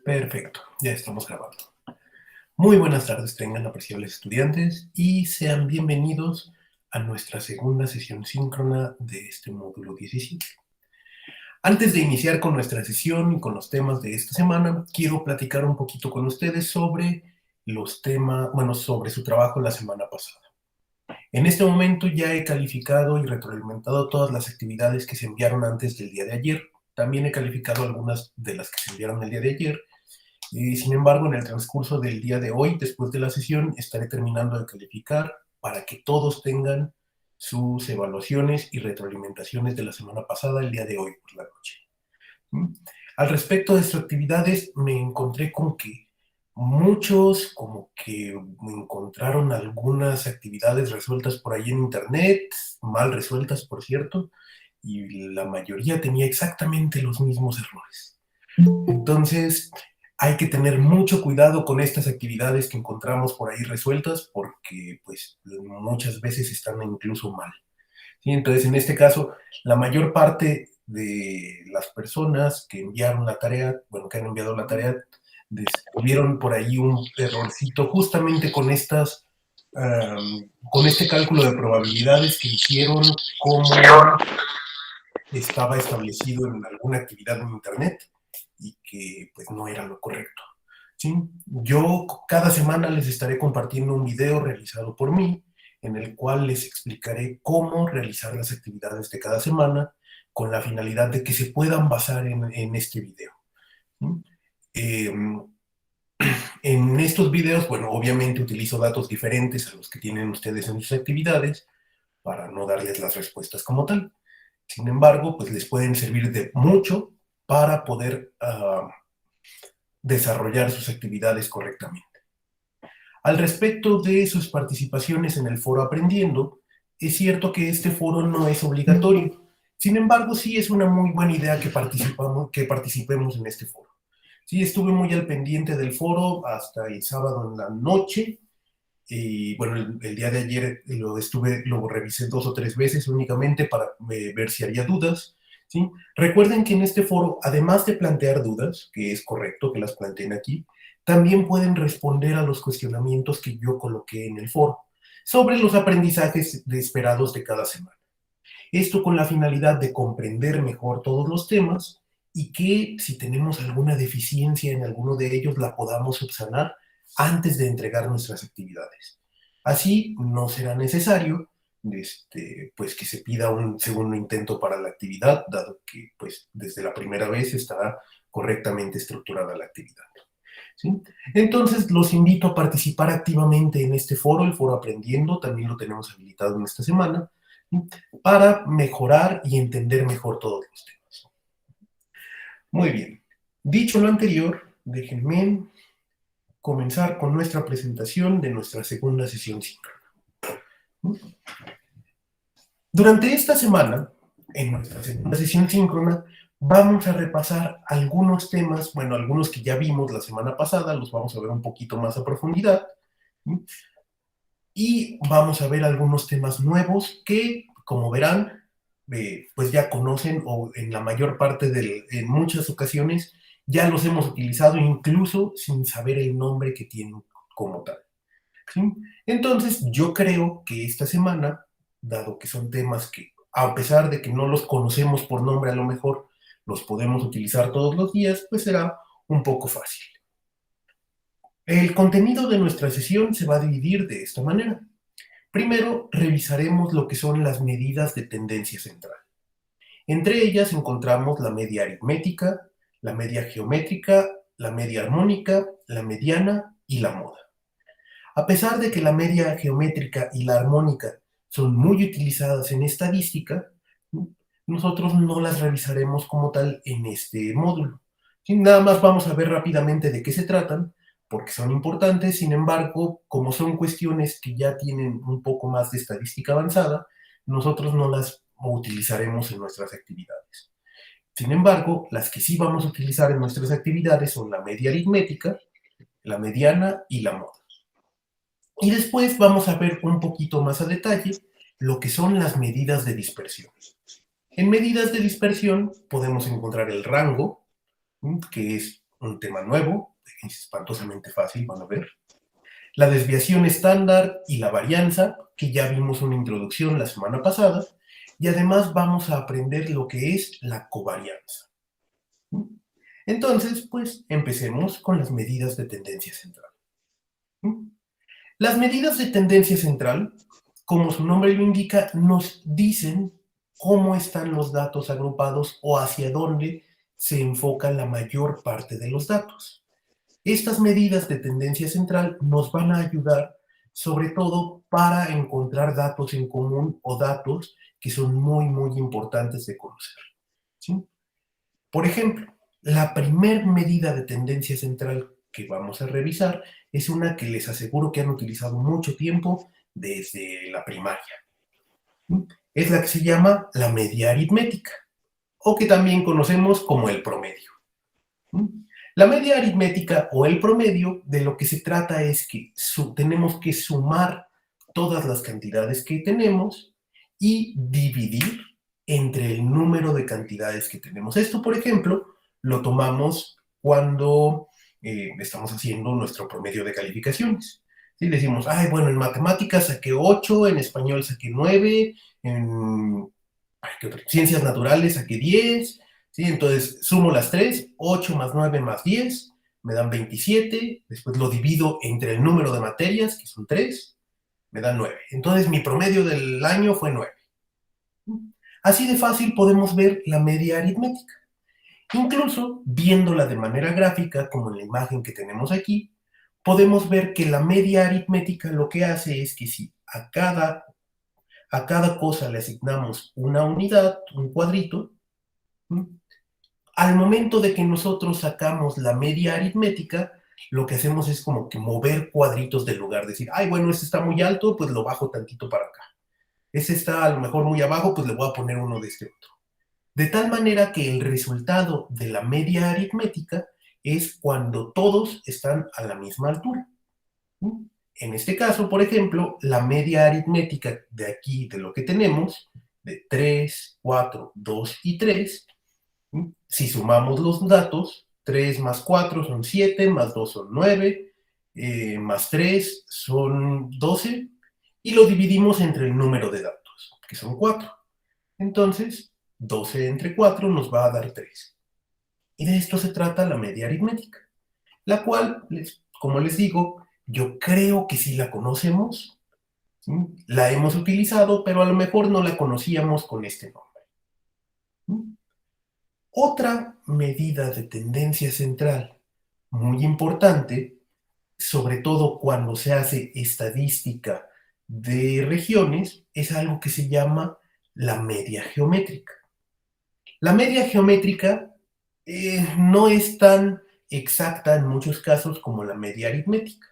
Perfecto, ya estamos grabando. Muy buenas tardes tengan, apreciables estudiantes, y sean bienvenidos a nuestra segunda sesión síncrona de este módulo 17. Antes de iniciar con nuestra sesión y con los temas de esta semana, quiero platicar un poquito con ustedes sobre los temas, sobre su trabajo la semana pasada. En este momento ya he calificado y retroalimentado todas las actividades que se enviaron antes del día de ayer. También he calificado algunas de las que se enviaron el día de ayer. Sin embargo, en el transcurso del día de hoy, después de la sesión, estaré terminando de calificar para que todos tengan sus evaluaciones y retroalimentaciones de la semana pasada el día de hoy por la noche. Al respecto de sus actividades, me encontré con que muchos como que encontraron algunas actividades resueltas por ahí en internet, mal resueltas, por cierto, y la mayoría tenía exactamente los mismos errores. Entonces, hay que tener mucho cuidado con estas actividades que encontramos por ahí resueltas porque pues muchas veces están incluso mal. ¿Sí? Entonces, en este caso, la mayor parte de las personas que enviaron la tarea, que han enviado la tarea, descubrieron por ahí un errorcito justamente con con este cálculo de probabilidades que hicieron como estaba establecido en alguna actividad en internet y que pues no era lo correcto. ¿Sí? Yo cada semana les estaré compartiendo un video realizado por mí en el cual les explicaré cómo realizar las actividades de cada semana con la finalidad de que se puedan basar en este video. ¿Sí? Eh, en estos videos, obviamente utilizo datos diferentes a los que tienen ustedes en sus actividades para no darles las respuestas como tal. Sin embargo, pues les pueden servir de mucho para poder desarrollar sus actividades correctamente. Al respecto de sus participaciones en el foro Aprendiendo, es cierto que este foro no es obligatorio. Sin embargo, sí es una muy buena idea que participemos en este foro. Sí, estuve muy al pendiente del foro hasta el sábado en la noche. Y el día de ayer lo revisé 2 o 3 veces únicamente para ver si había dudas. ¿Sí? Recuerden que en este foro, además de plantear dudas, que es correcto que las planteen aquí, también pueden responder a los cuestionamientos que yo coloqué en el foro sobre los aprendizajes esperados de cada semana. Esto con la finalidad de comprender mejor todos los temas y que si tenemos alguna deficiencia en alguno de ellos la podamos subsanar antes de entregar nuestras actividades. Así no será necesario pues que se pida un segundo intento para la actividad, dado que pues desde la primera vez estará correctamente estructurada la actividad. ¿Sí? Entonces los invito a participar activamente en este foro, el foro Aprendiendo, también lo tenemos habilitado en esta semana, ¿sí? Para mejorar y entender mejor todos los temas. Muy bien, dicho lo anterior, déjenme comenzar con nuestra presentación de nuestra segunda sesión síncrona. Durante esta semana, en nuestra segunda sesión síncrona, vamos a repasar algunos temas, algunos que ya vimos la semana pasada, los vamos a ver un poquito más a profundidad, ¿sí? Y vamos a ver algunos temas nuevos que, como verán, pues ya conocen o en la mayor parte en muchas ocasiones ya los hemos utilizado incluso sin saber el nombre que tienen como tal. ¿Sí? Entonces, yo creo que esta semana, dado que son temas que, a pesar de que no los conocemos por nombre, a lo mejor los podemos utilizar todos los días, pues será un poco fácil. El contenido de nuestra sesión se va a dividir de esta manera. Primero, revisaremos lo que son las medidas de tendencia central. Entre ellas encontramos la media aritmética, la media geométrica, la media armónica, la mediana y la moda. A pesar de que la media geométrica y la armónica son muy utilizadas en estadística, nosotros no las revisaremos como tal en este módulo. Nada más vamos a ver rápidamente de qué se tratan, porque son importantes. Sin embargo, como son cuestiones que ya tienen un poco más de estadística avanzada, nosotros no las utilizaremos en nuestras actividades. Sin embargo, las que sí vamos a utilizar en nuestras actividades son la media aritmética, la mediana y la moda. Y después vamos a ver un poquito más a detalle lo que son las medidas de dispersión. En medidas de dispersión podemos encontrar el rango, que es un tema nuevo, es espantosamente fácil, van a ver. La desviación estándar y la varianza, que ya vimos una introducción la semana pasada, y además vamos a aprender lo que es la covarianza. Entonces, pues empecemos con las medidas de tendencia central. Las medidas de tendencia central, como su nombre lo indica, nos dicen cómo están los datos agrupados o hacia dónde se enfoca la mayor parte de los datos. Estas medidas de tendencia central nos van a ayudar sobre todo para encontrar datos en común o datos que son muy, muy importantes de conocer, ¿sí? Por ejemplo, la primer medida de tendencia central que vamos a revisar es una que les aseguro que han utilizado mucho tiempo desde la primaria. Es la que se llama la media aritmética, o que también conocemos como el promedio. La media aritmética o el promedio, de lo que se trata es que tenemos que sumar todas las cantidades que tenemos y dividir entre el número de cantidades que tenemos. Esto, por ejemplo, lo tomamos cuando estamos haciendo nuestro promedio de calificaciones. ¿Sí? Decimos, ay, bueno, en matemáticas saqué 8, en español saqué 9, en ciencias naturales saqué 10. ¿Sí? Entonces sumo las tres, 8 más 9 más 10, me dan 27, después lo divido entre el número de materias, que son 3, me dan 9. Entonces mi promedio del año fue 9. Así de fácil podemos ver la media aritmética. Incluso viéndola de manera gráfica, como en la imagen que tenemos aquí, podemos ver que la media aritmética lo que hace es que si a cada cosa le asignamos una unidad, un cuadrito, al momento de que nosotros sacamos la media aritmética, lo que hacemos es como que mover cuadritos del lugar, decir, ay, bueno, este está muy alto, pues lo bajo tantito para acá. Ese está a lo mejor muy abajo, pues le voy a poner uno de este otro. De tal manera que el resultado de la media aritmética es cuando todos están a la misma altura. En este caso, por ejemplo, la media aritmética de aquí, de lo que tenemos, de 3, 4, 2 y 3, si sumamos los datos, 3 más 4 son 7, más 2 son 9, más 3 son 12, y lo dividimos entre el número de datos, que son 4. Entonces, 12 entre 4 nos va a dar 3. Y de esto se trata la media aritmética, la cual, como les digo, yo creo que sí la conocemos, ¿sí? La hemos utilizado, pero a lo mejor no la conocíamos con este nombre. Otra medida de tendencia central muy importante, sobre todo cuando se hace estadística de regiones, es algo que se llama la media geométrica. La media geométrica no es tan exacta en muchos casos como la media aritmética.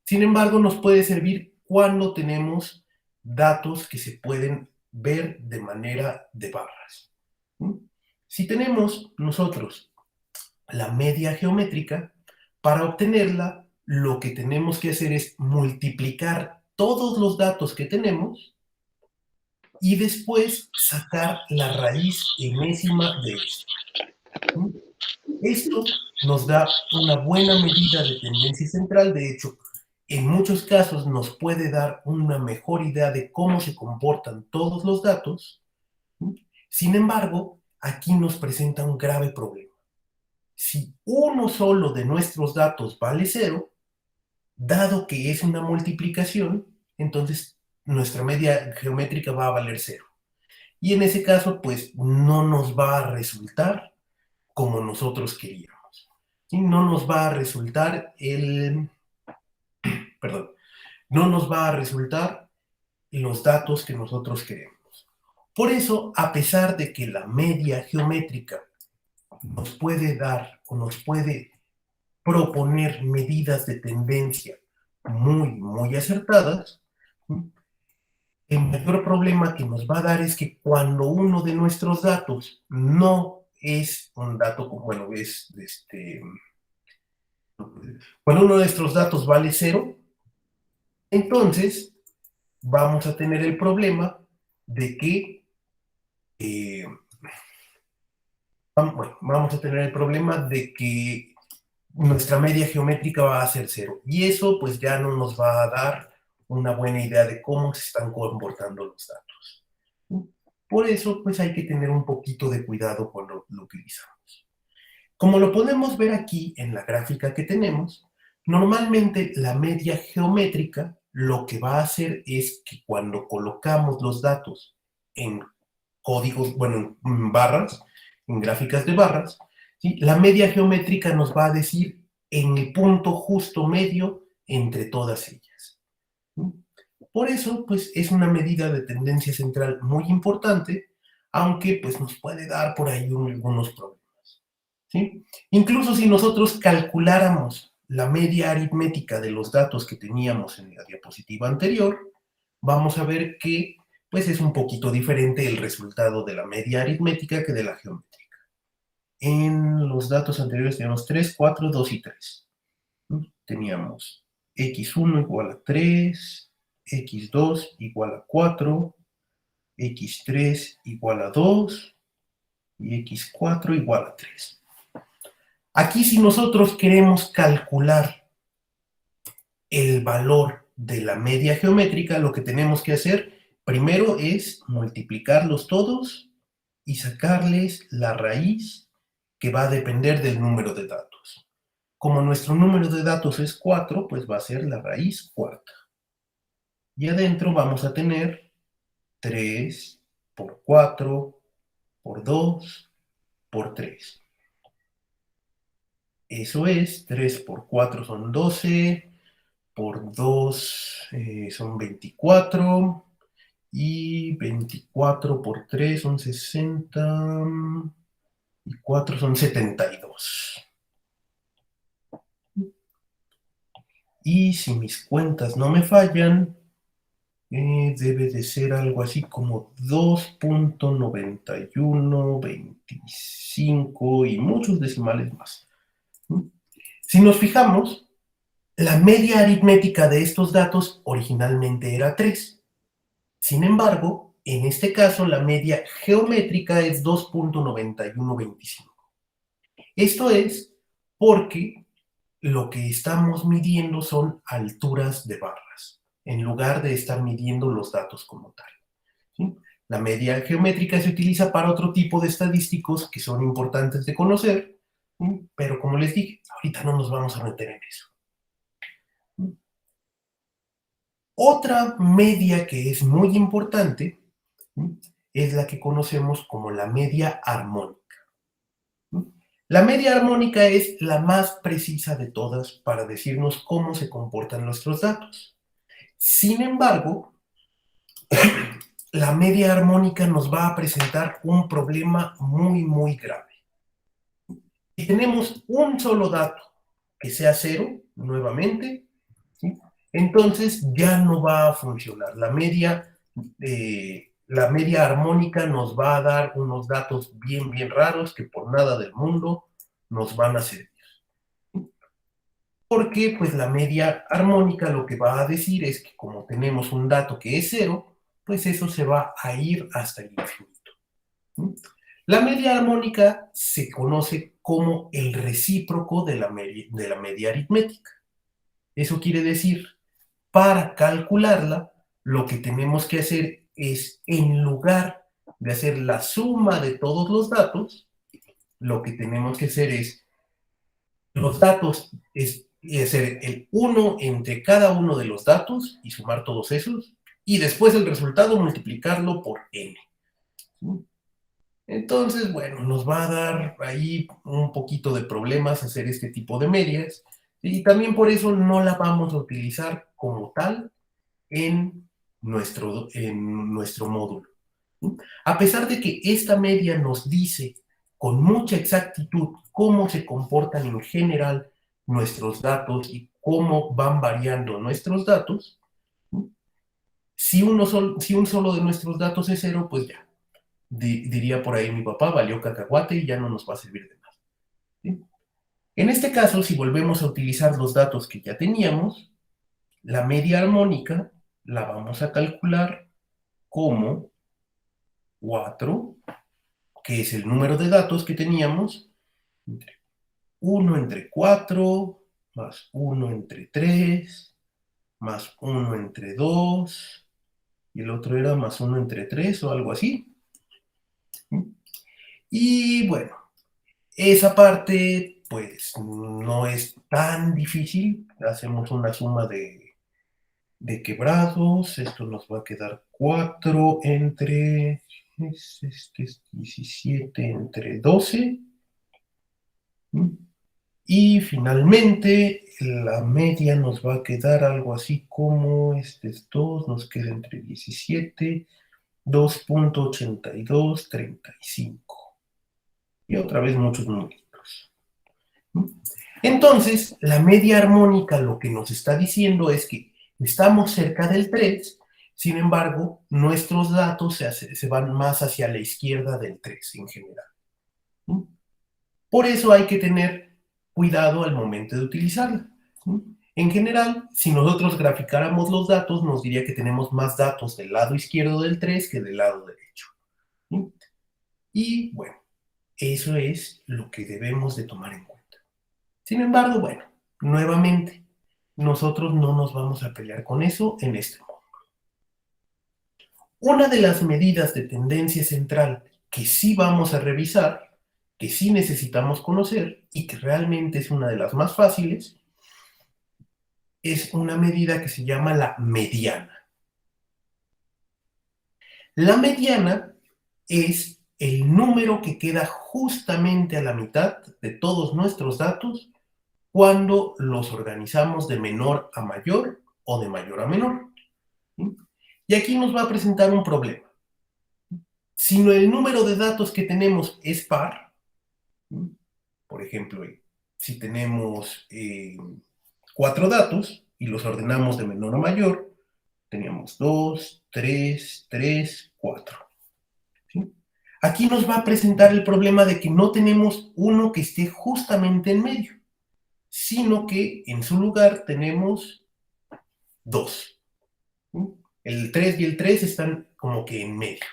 Sin embargo, nos puede servir cuando tenemos datos que se pueden ver de manera de barras. Si tenemos nosotros la media geométrica, para obtenerla, lo que tenemos que hacer es multiplicar todos los datos que tenemos y después sacar la raíz enésima de esto. Esto nos da una buena medida de tendencia central. De hecho, en muchos casos nos puede dar una mejor idea de cómo se comportan todos los datos. Sin embargo, aquí nos presenta un grave problema. Si uno solo de nuestros datos vale 0, dado que es una multiplicación, entonces nuestra media geométrica va a valer 0. Y en ese caso, pues no nos va a resultar como nosotros queríamos. ¿Sí? No nos va a resultar perdón, no nos va a resultar los datos que nosotros queremos. Por eso, a pesar de que la media geométrica nos puede dar o nos puede proponer medidas de tendencia muy, muy acertadas, el mayor problema que nos va a dar es que cuando uno de nuestros datos no es un dato, bueno, cuando uno de nuestros datos vale 0, entonces vamos a tener el problema de que Bueno, vamos a tener el problema de que nuestra media geométrica va a ser 0. Y eso pues ya no nos va a dar una buena idea de cómo se están comportando los datos. Por eso pues hay que tener un poquito de cuidado cuando lo utilizamos. Como lo podemos ver aquí en la gráfica que tenemos, normalmente la media geométrica lo que va a hacer es que cuando colocamos los datos en códigos, bueno, en barras, en gráficas de barras, ¿sí? La media geométrica nos va a decir en el punto justo medio entre todas ellas. ¿Sí? Por eso, pues, es una medida de tendencia central muy importante, aunque pues nos puede dar por ahí algunos problemas. ¿Sí? Incluso si nosotros calculáramos la media aritmética de los datos que teníamos en la diapositiva anterior, vamos a ver que pues es un poquito diferente el resultado de la media aritmética que de la geométrica. En los datos anteriores teníamos 3, 4, 2 y 3. Teníamos x1 igual a 3, x2 igual a 4, x3 igual a 2 y x4 igual a 3. Aquí si nosotros queremos calcular el valor de la media geométrica, lo que tenemos que hacer primero es multiplicarlos todos y sacarles la raíz que va a depender del número de datos. Como nuestro número de datos es 4, pues va a ser la raíz cuarta. Y adentro vamos a tener 3 por 4 por 2 por 3. Eso es, 3 por 4 son 12, por 2 son 24, y 24 por 3 son 60, y 4 son 72. Y si mis cuentas no me fallan, debe de ser algo así como 2.9125 y muchos decimales más. Si nos fijamos, la media aritmética de estos datos originalmente era 3. Sin embargo, en este caso la media geométrica es 2.9125. Esto es porque lo que estamos midiendo son alturas de barras, en lugar de estar midiendo los datos como tal. ¿Sí? La media geométrica se utiliza para otro tipo de estadísticos que son importantes de conocer, ¿sí? Pero como les dije, ahorita no nos vamos a meter en eso. ¿Sí? Otra media que es muy importante, ¿sí?, es la que conocemos como la media armónica. La media armónica es la más precisa de todas para decirnos cómo se comportan nuestros datos. Sin embargo, la media armónica nos va a presentar un problema muy, muy grave. Si tenemos un solo dato que sea 0, nuevamente, ¿sí?, entonces ya no va a funcionar. La media armónica nos va a dar unos datos bien, bien raros que por nada del mundo nos van a servir. Porque pues la media armónica lo que va a decir es que como tenemos un dato que es 0, pues eso se va a ir hasta el infinito. La media armónica se conoce como el recíproco de la media aritmética. Eso quiere decir, para calcularla, lo que tenemos que hacer es, en lugar de hacer la suma de todos los datos, lo que tenemos que hacer es, los datos, y hacer el 1 entre cada uno de los datos y sumar todos esos, y después el resultado multiplicarlo por n. ¿Sí? Entonces, bueno, nos va a dar ahí un poquito de problemas hacer este tipo de medias, y también por eso no la vamos a utilizar como tal en nuestro módulo. A pesar de que esta media nos dice con mucha exactitud cómo se comportan en general nuestros datos y cómo van variando nuestros datos, si un solo de nuestros datos es 0, pues ya, diría por ahí mi papá, valió cacahuate y ya no nos va a servir de nada. ¿Sí? En este caso, si volvemos a utilizar los datos que ya teníamos, la media armónica la vamos a calcular como 4 que es el número de datos que teníamos, 1 entre 4, más 1 entre 3, más 1 entre 2, y el otro era más 1 entre 3 o algo así. Y bueno, esa parte pues no es tan difícil. Hacemos una suma de quebrados. Esto nos va a quedar 4 entre... Este es 17 entre 12. Y finalmente la media nos va a quedar algo así como, este es 2, nos queda entre 17, 2.82, 35. Y otra vez muchos numeritos. Entonces, la media armónica lo que nos está diciendo es que estamos cerca del 3, sin embargo, nuestros datos se van más hacia la izquierda del 3 en general. Por eso hay que tener cuidado al momento de utilizarla. En general, si nosotros graficáramos los datos, nos diría que tenemos más datos del lado izquierdo del 3 que del lado derecho. Y bueno, eso es lo que debemos de tomar en cuenta. Sin embargo, bueno, nuevamente, nosotros no nos vamos a pelear con eso en este módulo. Una de las medidas de tendencia central que sí vamos a revisar, que sí necesitamos conocer y que realmente es una de las más fáciles, es una medida que se llama la mediana. La mediana es el número que queda justamente a la mitad de todos nuestros datos cuando los organizamos de menor a mayor o de mayor a menor. Y aquí nos va a presentar un problema. Si el número de datos que tenemos es par, por ejemplo, si tenemos 4 datos y los ordenamos de menor a mayor, teníamos 2, 3, 3, 4. ¿Sí? Aquí nos va a presentar el problema de que no tenemos uno que esté justamente en medio, sino que en su lugar tenemos 2. El 3 y el 3 están como que en medio.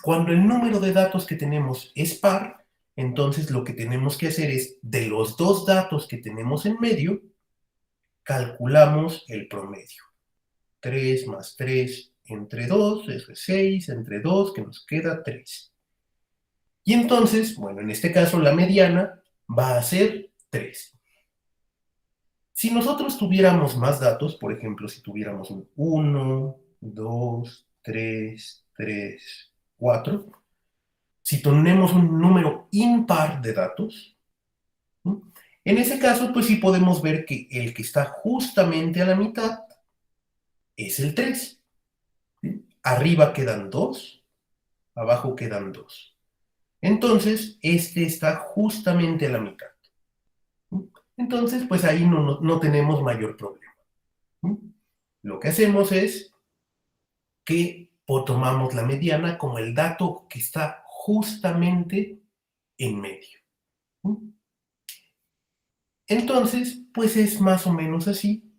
Cuando el número de datos que tenemos es par, entonces lo que tenemos que hacer es, de los dos datos que tenemos en medio, calculamos el promedio. 3 más 3 entre 2, eso es 6, entre 2, que nos queda 3. Y entonces, bueno, en este caso la mediana va a ser 3. Si nosotros tuviéramos más datos, por ejemplo, si tuviéramos un 1, 2, 3, 3, 4, si tenemos un número impar de datos, en ese caso, pues sí podemos ver que el que está justamente a la mitad es el 3. Arriba quedan 2, abajo quedan 2. Entonces, este está justamente a la mitad. Entonces, pues ahí no tenemos mayor problema. Lo que hacemos es que tomamos la mediana como el dato que está justamente en medio. Entonces, pues es más o menos así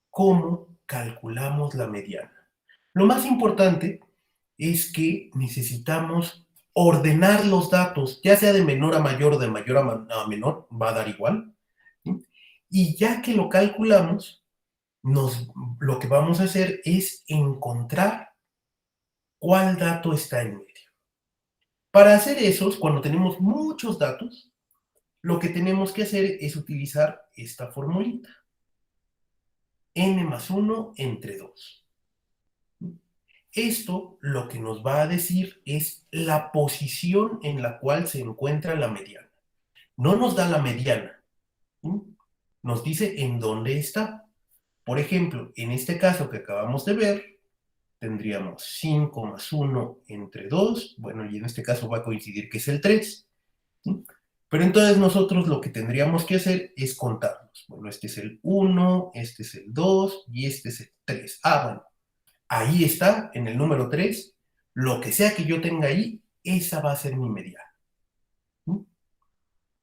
como calculamos la mediana. Lo más importante es que necesitamos ordenar los datos, ya sea de menor a mayor o de mayor a menor, va a dar igual. ¿Sí? Y ya que lo calculamos, lo que vamos a hacer es encontrar cuál dato está en medio. Para hacer eso, cuando tenemos muchos datos, lo que tenemos que hacer es utilizar esta formulita. N más 1 entre 2. Esto lo que nos va a decir es la posición en la cual se encuentra la mediana. No nos da la mediana, nos dice en dónde está. Por ejemplo, en este caso que acabamos de ver, tendríamos 5 más 1 entre 2, bueno, y en este caso va a coincidir que es el 3. Pero entonces nosotros lo que tendríamos que hacer es contarlos. Bueno, este es el 1, este es el 2 y este es el 3. Bueno, ahí está, en el número 3, lo que sea que yo tenga ahí, esa va a ser mi mediana.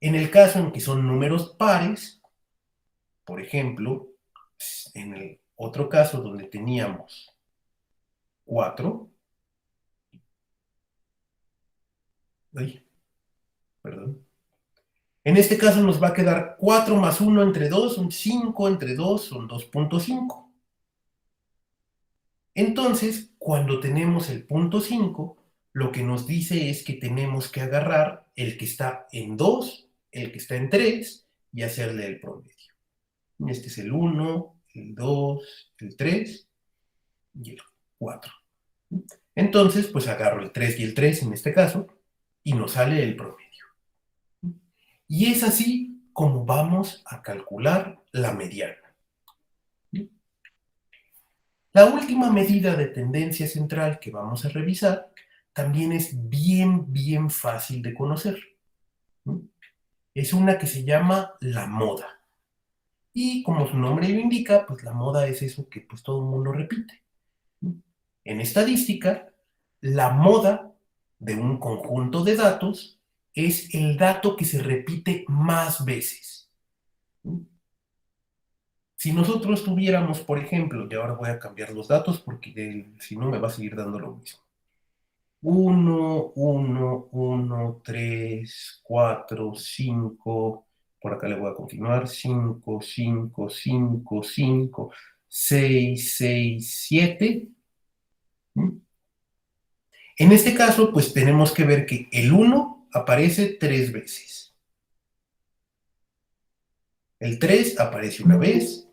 En el caso en que son números pares, por ejemplo, en el otro caso donde teníamos 4, Ay, perdón. En este caso nos va a quedar 4 más 1 entre 2, son 5 entre 2, son 2.5. Entonces, cuando tenemos el punto 5, lo que nos dice es que tenemos que agarrar el que está en 2, el que está en 3 y hacerle el promedio. Este es el 1, el 2, el 3 y el 4. Entonces, pues agarro el 3 y el 3 en este caso y nos sale el promedio. Y es así como vamos a calcular la mediana. La última medida de tendencia central que vamos a revisar también es bien fácil de conocer. Es una que se llama la moda. Y como su nombre lo indica, pues la moda es eso que pues todo el mundo repite. En estadística, la moda de un conjunto de datos es el dato que se repite más veces. Si nosotros tuviéramos, por ejemplo, y ahora voy a cambiar los datos porque si no me va a seguir dando lo mismo. 1, 1, 1, 3, 4, 5, por acá le voy a continuar, 5, 5, 5, 5, 6, 6, 7. En este caso, pues tenemos que ver que el 1 aparece 3 veces. El 3 aparece una vez.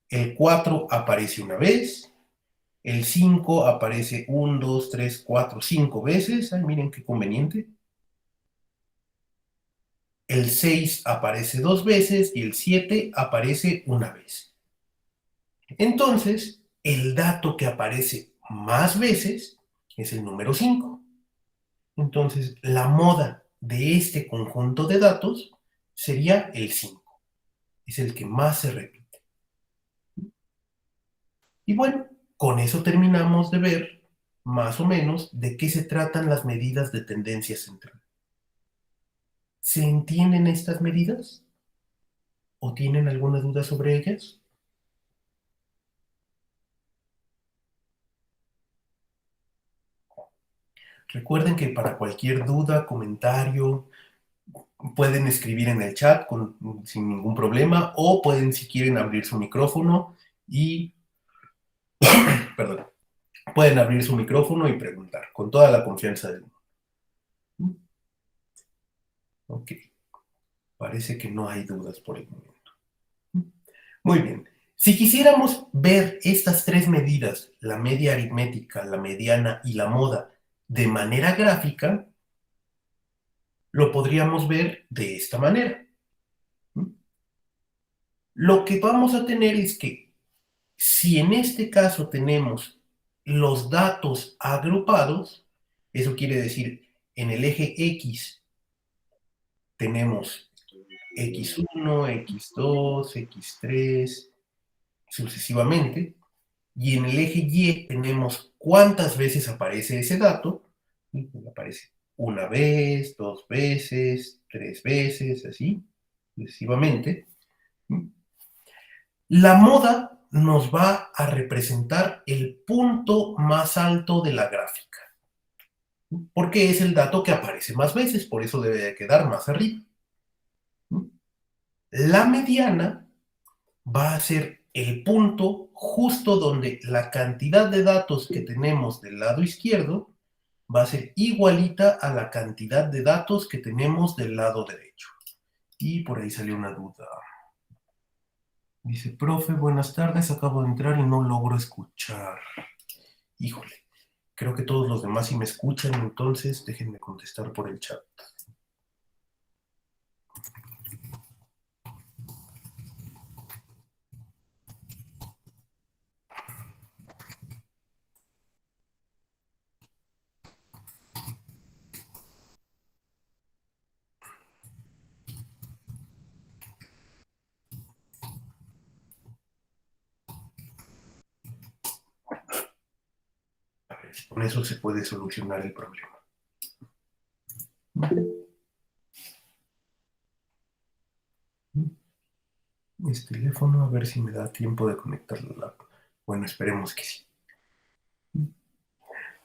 El 4 aparece una vez. El 5 aparece 1, 2, 3, 4, 5 veces. Ay, miren qué conveniente. El 6 aparece 2 veces y el 7 aparece una vez. Entonces, el dato que aparece más veces es el número 5. Entonces, la moda de este conjunto de datos sería el 5. Es el que más se repite. Y bueno, con eso terminamos de ver más o menos de qué se tratan las medidas de tendencia central. ¿Se entienden estas medidas? ¿O tienen alguna duda sobre ellas? Recuerden que para cualquier duda, comentario, pueden escribir en el chat sin ningún problema o pueden, si quieren, abrir su micrófono y, perdón, pueden abrir su micrófono y preguntar con toda la confianza del mundo. Ok, parece que no hay dudas por el momento. Muy bien. Si quisiéramos ver estas tres medidas, la media aritmética, la mediana y la moda, de manera gráfica, lo podríamos ver de esta manera. Lo que vamos a tener es que si en este caso tenemos los datos agrupados, eso quiere decir, en el eje X tenemos X1, X2, X3, sucesivamente, y en el eje Y tenemos cuántas veces aparece ese dato, y pues aparece una vez, dos veces, tres veces, así, sucesivamente. La moda nos va a representar el punto más alto de la gráfica, porque es el dato que aparece más veces, por eso debe de quedar más arriba. La mediana va a ser el punto justo donde la cantidad de datos que tenemos del lado izquierdo va a ser igualita a la cantidad de datos que tenemos del lado derecho. Y por ahí salió una duda. Dice, profe, buenas tardes, acabo de entrar y no logro escuchar. Híjole, creo que todos los demás sí me escuchan, entonces déjenme contestar por el chat. A ver, si con eso se puede solucionar el problema. Este teléfono, a ver si me da tiempo de conectar la laptop. Bueno, esperemos que sí.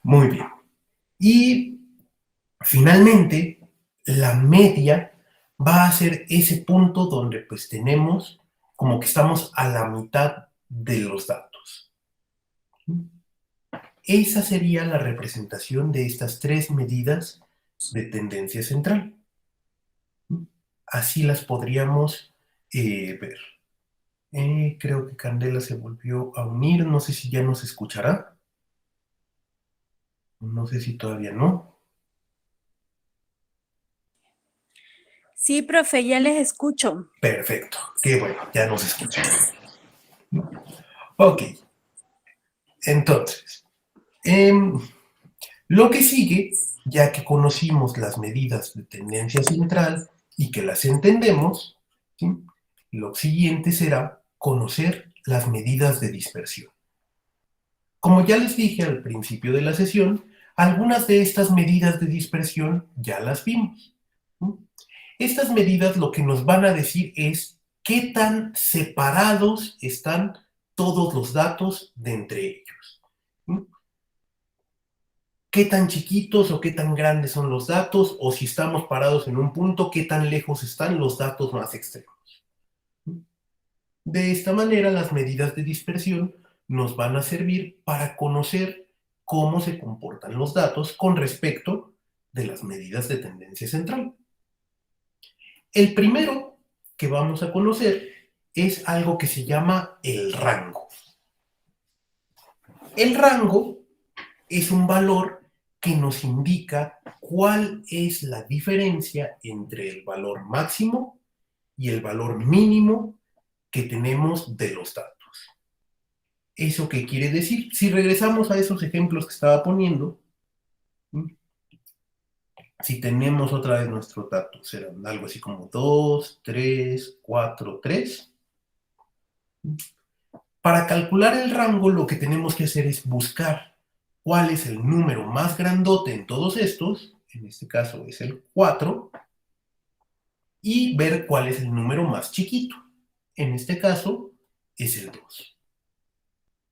Muy bien. Y Finalmente, la media va a ser ese punto donde pues tenemos como que estamos a la mitad de los datos. Esa sería la representación de estas tres medidas de tendencia central. Así las podríamos ver. Creo que Candela se volvió a unir, no sé si ya nos escuchará, no sé si todavía no. Sí, profe, ya les escucho. Perfecto, qué bueno, ya nos escucha. Ok, entonces, lo que sigue, ya que conocimos las medidas de tendencia central y que las entendemos, ¿sí? Lo siguiente será conocer las medidas de dispersión. Como ya les dije al principio de la sesión, algunas de estas medidas de dispersión ya las vimos. ¿Sí? Estas medidas lo que nos van a decir es qué tan separados están todos los datos de entre ellos. ¿Sí? Qué tan chiquitos o qué tan grandes son los datos, o si estamos parados en un punto, qué tan lejos están los datos más extremos. De esta manera, las medidas de dispersión nos van a servir para conocer cómo se comportan los datos con respecto de las medidas de tendencia central. El primero que vamos a conocer es algo que se llama el rango. El rango es un valor que nos indica cuál es la diferencia entre el valor máximo y el valor mínimo que tenemos de los datos. ¿Eso qué quiere decir? Si regresamos a esos ejemplos que estaba poniendo, si tenemos otra vez nuestros datos, serán algo así como 2, 3, 4, 3. Para calcular el rango, lo que tenemos que hacer es buscar cuál es el número más grandote en todos estos, en este caso es el 4, y ver cuál es el número más chiquito. En este caso es el 2.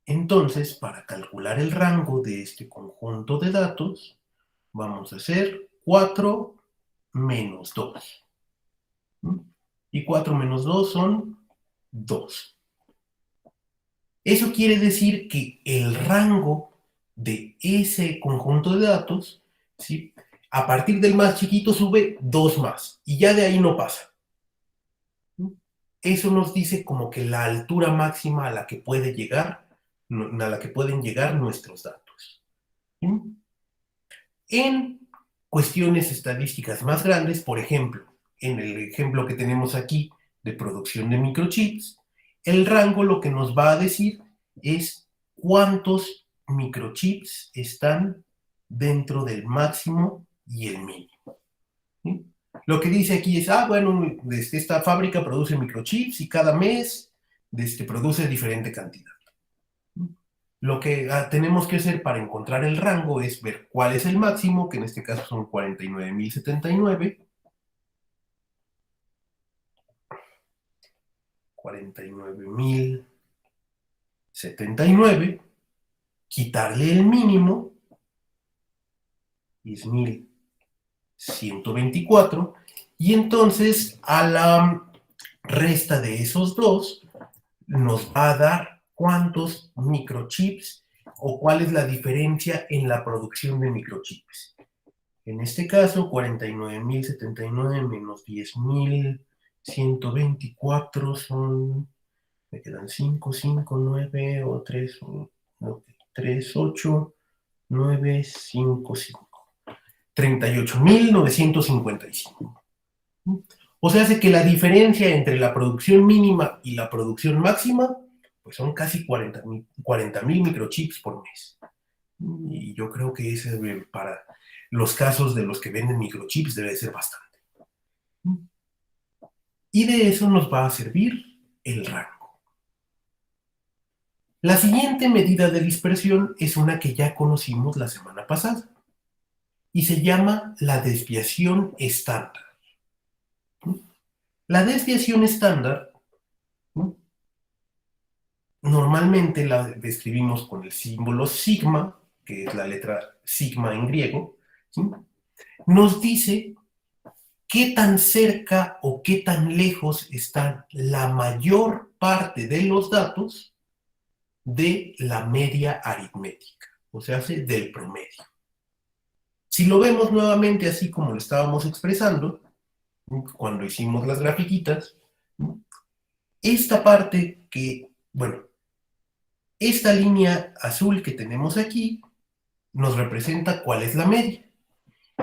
Entonces, para calcular el rango de este conjunto de datos, vamos a hacer 4 menos 2. Y 4 menos 2 son 2. Eso quiere decir que el rango de ese conjunto de datos, ¿sí? A partir del más chiquito sube 2 más, y ya de ahí no pasa. Eso nos dice como que la altura máxima a la que pueden llegar nuestros datos. ¿Sí? En cuestiones estadísticas más grandes, por ejemplo, en el ejemplo que tenemos aquí de producción de microchips, el rango lo que nos va a decir es cuántos microchips están dentro del máximo y el mínimo. ¿Sí? Lo que dice aquí es, bueno, esta fábrica produce microchips y cada mes produce diferente cantidad. Lo que tenemos que hacer para encontrar el rango es ver cuál es el máximo, que en este caso son 49.079. 49.079. Quitarle el mínimo, 10.124. Y entonces a la resta de esos dos nos va a dar cuántos microchips o cuál es la diferencia en la producción de microchips. En este caso, 49.079 menos 10.124 son, me quedan 5, 5, 9 o 3, 3, 8, 9, 5, 5. 38.955. O sea, hace que la diferencia entre la producción mínima y la producción máxima, pues son casi 40.000 microchips por mes. Y yo creo que ese para los casos de los que venden microchips debe ser bastante. Y de eso nos va a servir el rango. La siguiente medida de dispersión es una que ya conocimos la semana pasada y se llama la desviación estándar. La desviación estándar normalmente la describimos con el símbolo sigma, que es la letra sigma en griego, ¿sí? nos dice qué tan cerca o qué tan lejos están la mayor parte de los datos de la media aritmética, o sea, del promedio. Si lo vemos nuevamente así como lo estábamos expresando, cuando hicimos las grafiquitas, esta parte que, bueno, esta línea azul que tenemos aquí nos representa cuál es la media.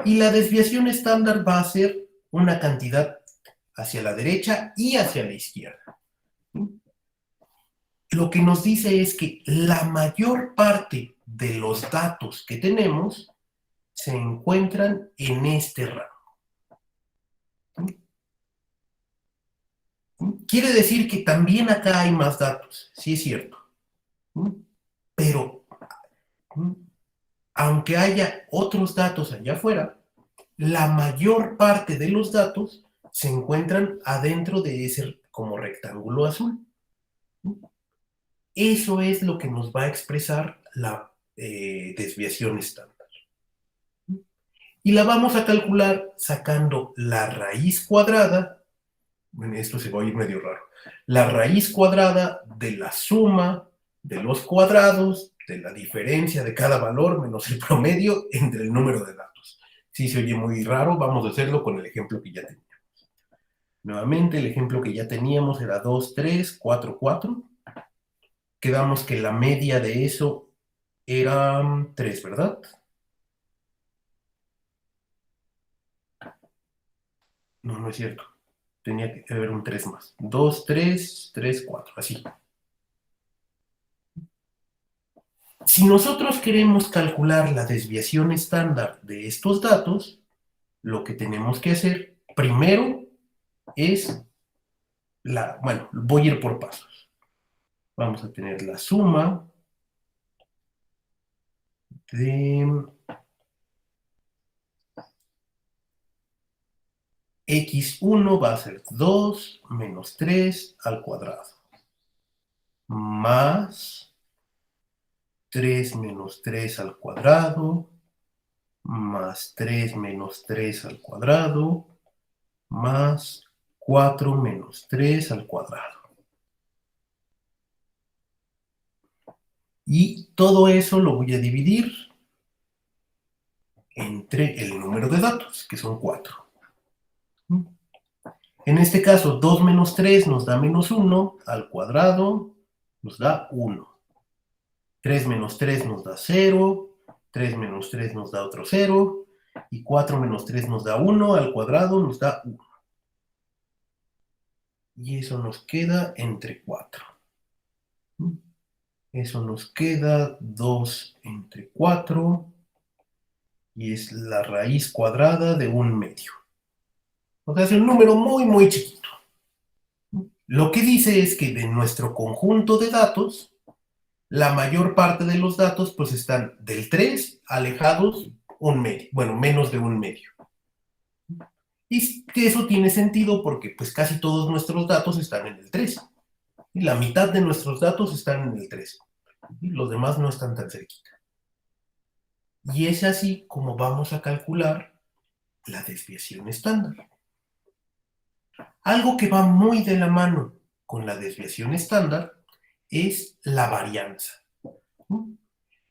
Y la desviación estándar va a ser una cantidad hacia la derecha y hacia la izquierda. Lo que nos dice es que la mayor parte de los datos que tenemos se encuentran en este rango. Quiere decir que también acá hay más datos, sí es cierto. Pero, aunque haya otros datos allá afuera, la mayor parte de los datos se encuentran adentro de ese como rectángulo azul. Eso es lo que nos va a expresar la desviación estándar. Y la vamos a calcular sacando la raíz cuadrada, bueno, esto se va a ir medio raro, la raíz cuadrada de la suma de los cuadrados de la diferencia de cada valor menos el promedio entre el número de datos. Si se oye muy raro, vamos a hacerlo con el ejemplo que ya teníamos. Nuevamente, el ejemplo que ya teníamos era 2, 3, 4, 4. Quedamos que la media de eso era 3, ¿verdad? No, no es cierto. Tenía que haber un 3 más. 2, 3, 3, 4, así. Si nosotros queremos calcular la desviación estándar de estos datos, lo que tenemos que hacer primero es bueno, voy a ir por pasos. Vamos a tener la suma de x1 va a ser 2 menos 3 al cuadrado, más 3 menos 3 al cuadrado, más 3 menos 3 al cuadrado, más 4 menos 3 al cuadrado. Y todo eso lo voy a dividir entre el número de datos, que son 4. En este caso, 2 menos 3 nos da menos 1, al cuadrado nos da 1. 3 menos 3 nos da 0, 3 menos 3 nos da otro 0, y 4 menos 3 nos da 1, al cuadrado nos da 1. Y eso nos queda entre 4. Eso nos queda 2 entre 4, y es la raíz cuadrada de 1/2. O sea, es un número muy, muy chiquito. Lo que dice es que de nuestro conjunto de datos, la mayor parte de los datos pues están del 3 alejados 1/2, bueno, menos de 1/2. Y que eso tiene sentido porque pues casi todos nuestros datos están en el 3. Y la mitad de nuestros datos están en el 3. Y los demás no están tan cerquita. Y es así como vamos a calcular la desviación estándar. Algo que va muy de la mano con la desviación estándar es la varianza.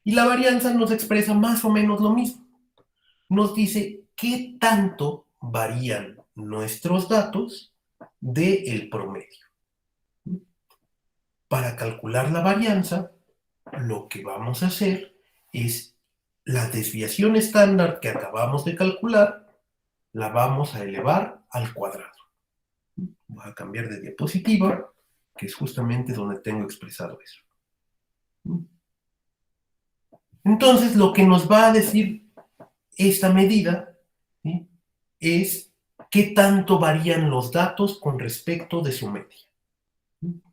Y la varianza nos expresa más o menos lo mismo. Nos dice qué tanto varían nuestros datos del promedio. Para calcular la varianza, lo que vamos a hacer es la desviación estándar que acabamos de calcular, la vamos a elevar al cuadrado. Voy a cambiar de diapositiva, que es justamente donde tengo expresado eso. Entonces, lo que nos va a decir esta medida, ¿sí?, es qué tanto varían los datos con respecto de su media.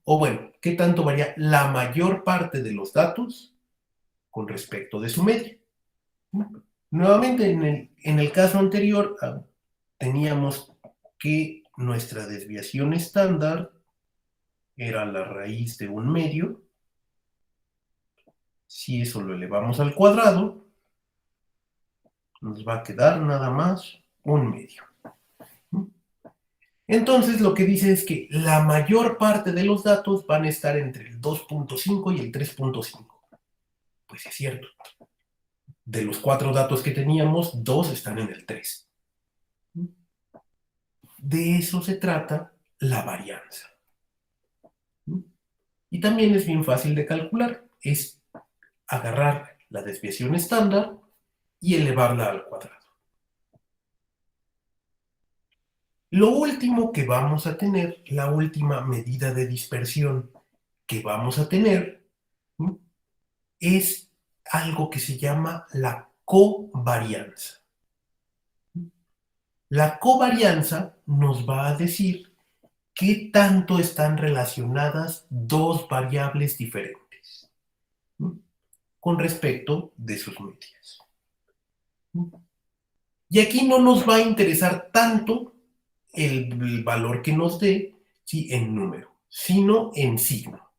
O bueno, qué tanto varía la mayor parte de los datos con respecto de su media. Nuevamente, en el caso anterior, teníamos que nuestra desviación estándar era la raíz de 1/2. Si eso lo elevamos al cuadrado, Nos va a quedar nada más un medio. Entonces lo que dice es que la mayor parte de los datos van a estar entre el 2.5 y el 3.5. Pues es cierto. De los 4 datos que teníamos, 2 están en el 3. De eso se trata la varianza. Y también es bien fácil de calcular. Es agarrar la desviación estándar y elevarla al cuadrado. Lo último que vamos a tener, la última medida de dispersión que vamos a tener, es algo que se llama la covarianza. La covarianza nos va a decir qué tanto están relacionadas dos variables diferentes con respecto de sus medias. Y aquí no nos va a interesar tanto el valor que nos dé, sí, en número, sino en signo.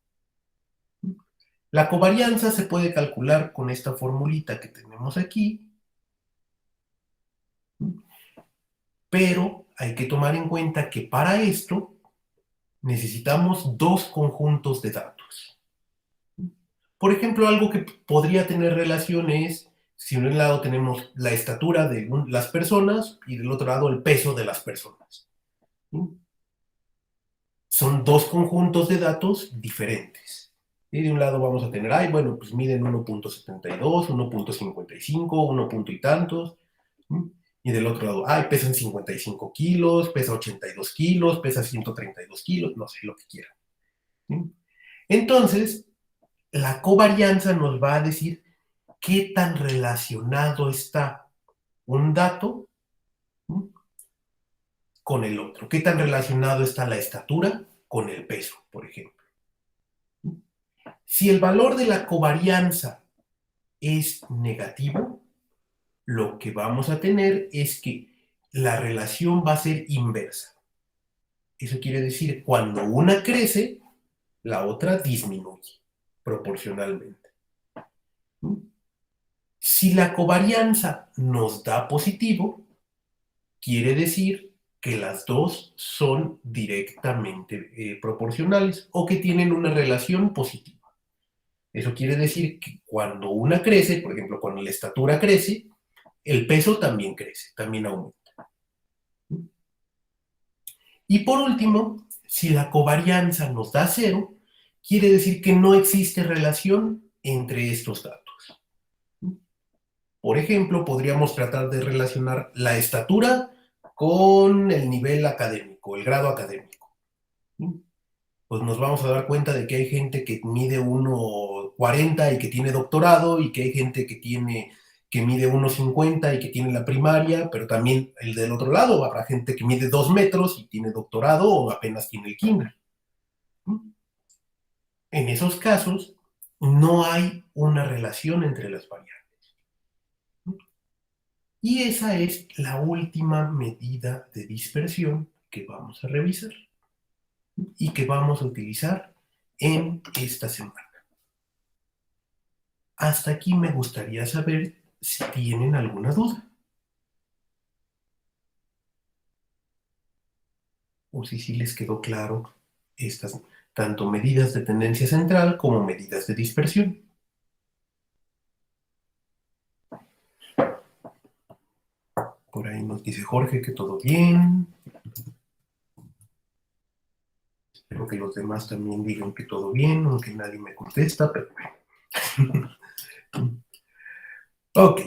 La covarianza se puede calcular con esta formulita que tenemos aquí, pero hay que tomar en cuenta que para esto necesitamos dos conjuntos de datos. Por ejemplo, algo que podría tener relación es si de un lado tenemos la estatura de las personas y del otro lado el peso de las personas. Son dos conjuntos de datos diferentes. Y de un lado vamos a tener, bueno, pues miden 1.72, 1.55, 1 punto y tantos. Y del otro lado, pesan 55 kilos, pesa 82 kilos, pesa 132 kilos, no sé, lo que quieran. Entonces, la covarianza nos va a decir qué tan relacionado está un dato con el otro, qué tan relacionado está la estatura con el peso, por ejemplo. Si el valor de la covarianza es negativo, lo que vamos a tener es que la relación va a ser inversa. Eso quiere decir, cuando una crece, la otra disminuye proporcionalmente. Si la covarianza nos da positivo, quiere decir que las dos son directamente proporcionales o que tienen una relación positiva. Eso quiere decir que cuando una crece, por ejemplo, cuando la estatura crece, el peso también crece, también aumenta. Y por último, si la covarianza nos da 0, quiere decir que no existe relación entre estos datos. Por ejemplo, podríamos tratar de relacionar la estatura con el nivel académico, el grado académico. Pues nos vamos a dar cuenta de que hay gente que mide 1,40 y que tiene doctorado, y que hay gente que mide 1,50 y que tiene la primaria, pero también el del otro lado, habrá gente que mide 2 metros y tiene doctorado o apenas tiene el kinder. En esos casos, no hay una relación entre las variables. Y esa es la última medida de dispersión que vamos a revisar y que vamos a utilizar en esta semana. Hasta aquí me gustaría saber si tienen alguna duda. O si sí les quedó claro estas tanto medidas de tendencia central como medidas de dispersión. Por ahí nos dice Jorge que todo bien. Espero que los demás también digan que todo bien, aunque nadie me contesta, pero bueno. Ok.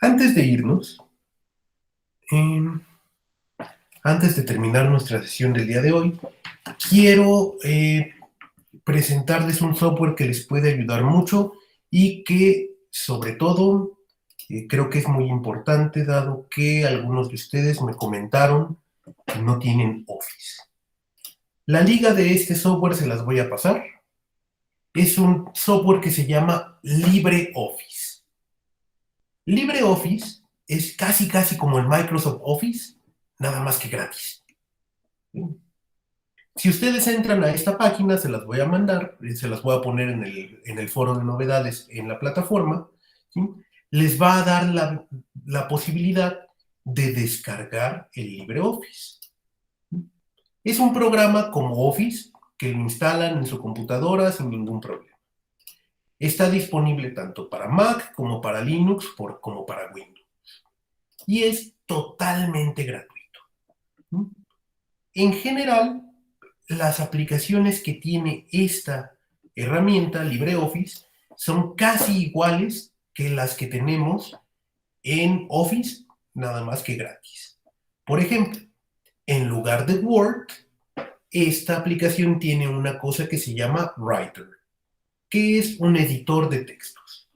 Antes de irnos, antes de terminar nuestra sesión del día de hoy, quiero presentarles un software que les puede ayudar mucho y que, sobre todo, creo que es muy importante, dado que algunos de ustedes me comentaron que no tienen Office. La liga de este software se las voy a pasar. Es un software que se llama LibreOffice. LibreOffice es casi como el Microsoft Office, nada más que gratis. Si ustedes entran a esta página, se las voy a mandar, se las voy a poner en el foro de novedades en la plataforma, ¿sí? les va a dar la posibilidad de descargar el LibreOffice. Es un programa como Office que lo instalan en su computadora sin ningún problema. Está disponible tanto para Mac como para Linux como para Windows. Y es totalmente gratuito. En general, las aplicaciones que tiene esta herramienta LibreOffice son casi iguales que las que tenemos en Office, nada más que gratis. Por ejemplo, en lugar de Word, esta aplicación tiene una cosa que se llama Writer, que es un editor de textos.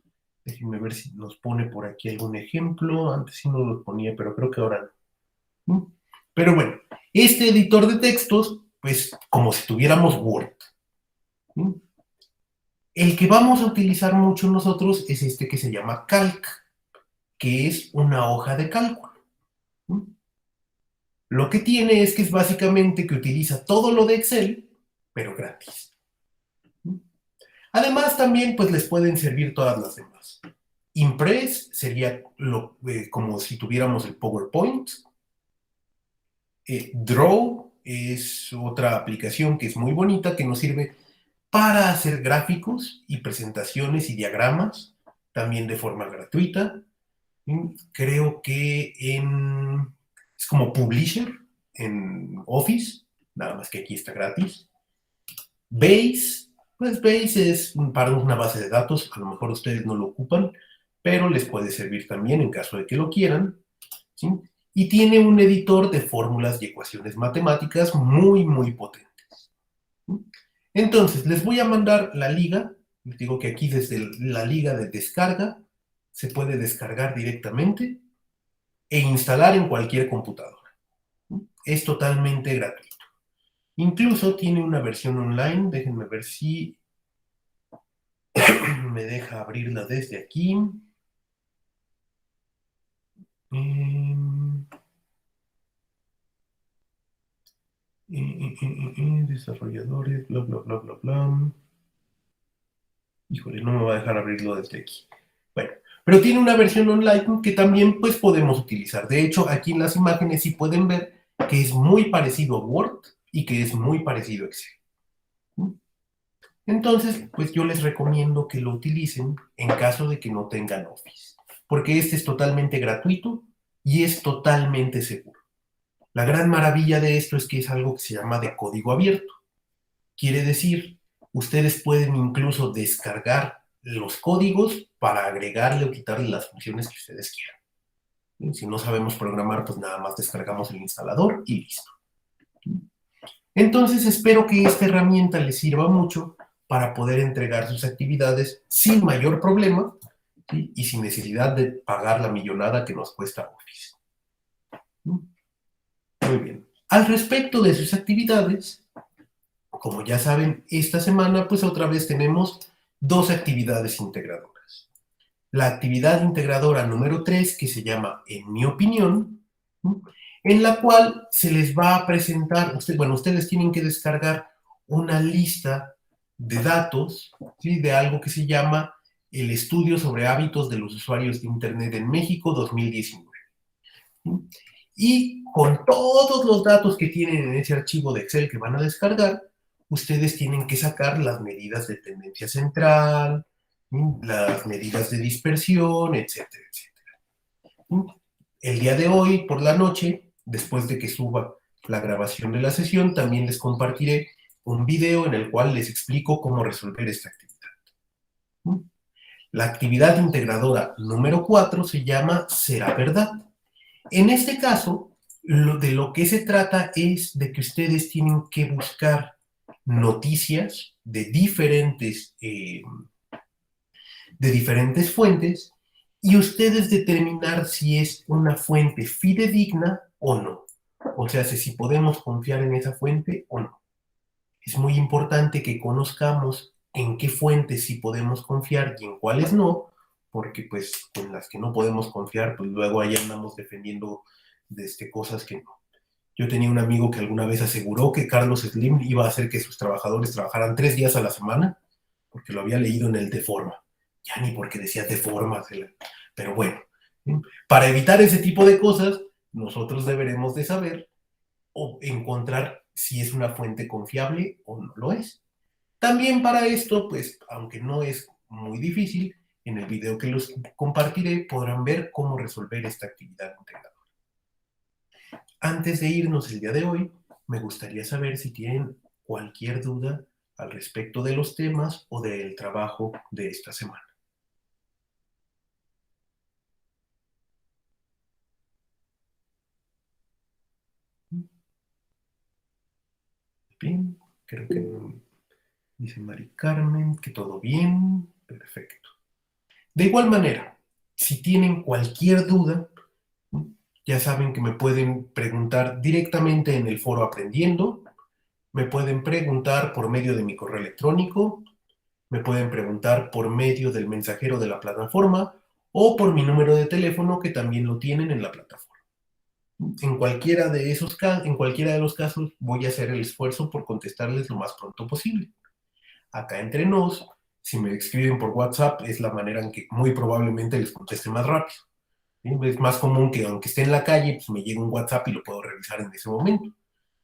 Déjenme ver si nos pone por aquí algún ejemplo. Antes sí no lo ponía, pero creo que ahora no. Pero bueno, este editor de textos, pues como si tuviéramos Word. El que vamos a utilizar mucho nosotros es este que se llama Calc, que es una hoja de cálculo. Lo que tiene es que es básicamente que utiliza todo lo de Excel, pero gratis. Además, también pues les pueden servir todas las demás. Impress sería como si tuviéramos el PowerPoint. Draw es otra aplicación que es muy bonita, que nos sirve para hacer gráficos y presentaciones y diagramas, también de forma gratuita. Creo que es como Publisher en Office, nada más que aquí está gratis. Base, pues Base es para una base de datos, a lo mejor ustedes no lo ocupan, pero les puede servir también en caso de que lo quieran, ¿sí? Y tiene un editor de fórmulas y ecuaciones matemáticas muy, muy potentes. Entonces, les voy a mandar la liga. Les digo que aquí desde la liga de descarga se puede descargar directamente e instalar en cualquier computadora. Es totalmente gratuito. Incluso tiene una versión online. Déjenme ver si me deja abrirla desde aquí. Desarrolladores, bla, bla, bla, bla, bla. Híjole, no me va a dejar abrirlo desde aquí. Bueno, pero tiene una versión online que también pues podemos utilizar. De hecho, aquí en las imágenes sí pueden ver que es muy parecido a Word y que es muy parecido a Excel. Entonces, pues yo les recomiendo que lo utilicen en caso de que no tengan Office, porque este es totalmente gratuito y es totalmente seguro. La gran maravilla de esto es que es algo que se llama de código abierto. Quiere decir, ustedes pueden incluso descargar los códigos para agregarle o quitarle las funciones que ustedes quieran. Si no sabemos programar, pues nada más descargamos el instalador y listo. Entonces espero que esta herramienta les sirva mucho para poder entregar sus actividades sin mayor problema, ¿sí? Y sin necesidad de pagar la millonada que nos cuesta Office. Muy bien. Al respecto de sus actividades, como ya saben, esta semana pues otra vez tenemos dos actividades integradoras. La actividad integradora número 3, que se llama En mi opinión, en la cual se les va a presentar, ustedes tienen que descargar una lista de datos, ¿sí? De algo que se llama el Estudio sobre Hábitos de los Usuarios de Internet en México 2019. ¿Sí? Y con todos los datos que tienen en ese archivo de Excel que van a descargar, ustedes tienen que sacar las medidas de tendencia central, las medidas de dispersión, etcétera, etcétera. El día de hoy, por la noche, después de que suba la grabación de la sesión, también les compartiré un video en el cual les explico cómo resolver esta actividad. La actividad integradora número 4 se llama ¿Será verdad? En este caso, de lo que se trata es de que ustedes tienen que buscar noticias de diferentes fuentes y ustedes determinar si es una fuente fidedigna o no. O sea, si podemos confiar en esa fuente o no. Es muy importante que conozcamos en qué fuentes sí podemos confiar y en cuáles no, porque pues en las que no podemos confiar, pues luego ahí andamos defendiendo cosas que no. Yo tenía un amigo que alguna vez aseguró que Carlos Slim iba a hacer que sus trabajadores trabajaran 3 días a la semana, porque lo había leído en el Deforma. Ya ni porque decía Deforma, Pero bueno, para evitar ese tipo de cosas, nosotros deberemos de saber o encontrar si es una fuente confiable o no lo es. También para esto, pues, aunque no es muy difícil, en el video que los compartiré podrán ver cómo resolver esta actividad integradora. Antes de irnos el día de hoy, me gustaría saber si tienen cualquier duda al respecto de los temas o del trabajo de esta semana. Bien, creo que dice Mari Carmen que todo bien, perfecto. De igual manera, si tienen cualquier duda, ya saben que me pueden preguntar directamente en el foro Aprendiendo, me pueden preguntar por medio de mi correo electrónico, me pueden preguntar por medio del mensajero de la plataforma o por mi número de teléfono que también lo tienen en la plataforma. En cualquiera de los casos voy a hacer el esfuerzo por contestarles lo más pronto posible. Acá entre nos, si me escriben por WhatsApp es la manera en que muy probablemente les conteste más rápido. ¿Sí? Es más común que aunque esté en la calle, pues me llegue un WhatsApp y lo puedo revisar en ese momento.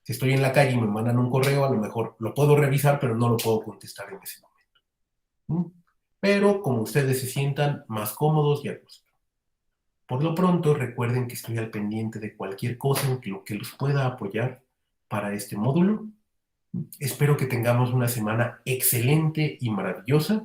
Si estoy en la calle y me mandan un correo, a lo mejor lo puedo revisar, pero no lo puedo contestar en ese momento. Pero como ustedes se sientan más cómodos y a gusto. Por lo pronto, recuerden que estoy al pendiente de cualquier cosa en lo que los pueda apoyar para este módulo. Espero que tengamos una semana excelente y maravillosa.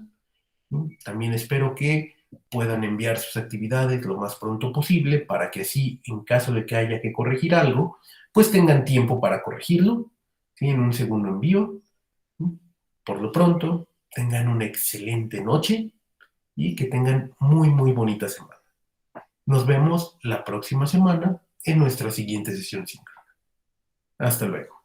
También espero que puedan enviar sus actividades lo más pronto posible para que así, en caso de que haya que corregir algo, pues tengan tiempo para corregirlo, ¿sí? En un segundo envío. Por lo pronto, tengan una excelente noche y que tengan muy, muy bonita semana. Nos vemos la próxima semana en nuestra siguiente sesión síncrona. Hasta luego.